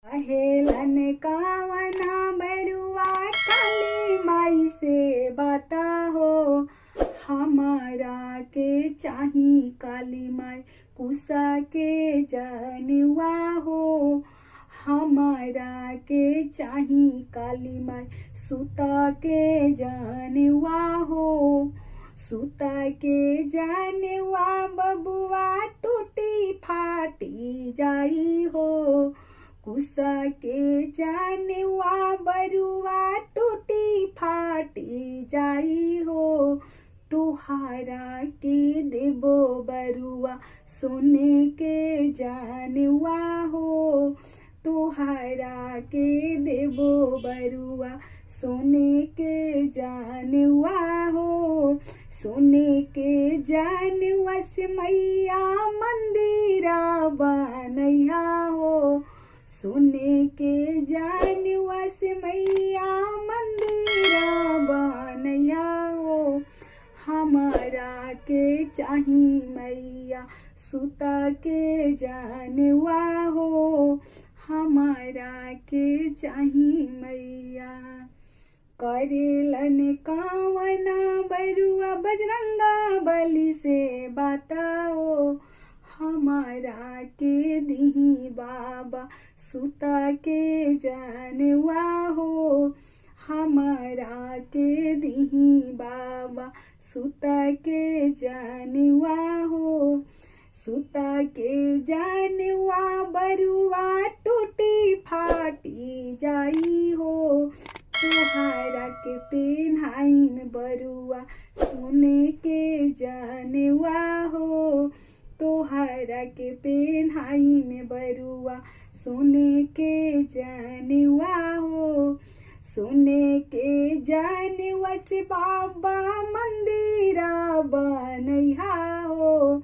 हेलन कावना बरुआ काली माई से बाता हो। हमारा के चाही काली माई कुसा के जनवा हो। हमारा के चाही काली माई सुता के जनवा हो। सुता के जनवा बबुआ टूटी फाटी जाई हो। कुसा के जनवा बरुआ टूटी फाटी जाई हो। तुहारा के देबो बरुआ सोने के जनवा हो। तुहारा के देबो बरुआ सोने के जनवा हो। सोने के जनवा से मैया मंदिरा बनैया हो। सोने के जनवा से मैया मंदिरा बनैया हो। हमारा के चाही मैया सुता के जनवा हो। हमारा के चाही मैया करेलन कावना बरुआ बजरंगा बली से बताओ। हमारा के दिही बाबा सुता के जनवा हो। हमारा के दिही बाबा सुता के जनवा हो। सुता के जनवा बरुआ टूटी फाटी जाई हो। तुहारा के पेन्हाइन बरुआ सोने के जनवा हो। तोहरा के पेन्हाइन बरुआ सोने के जनवा हो। सोने के जनवा से बाबा मंदिरा बनैया हो।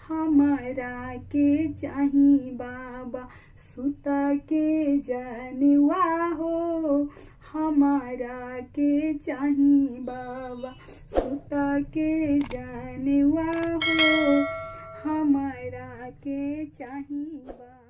हमारा के चाही बाबा सुता के जनवा हो। हमारा के चाही बाबा सुता के जनवा हो। हमारा के चाही बाबा।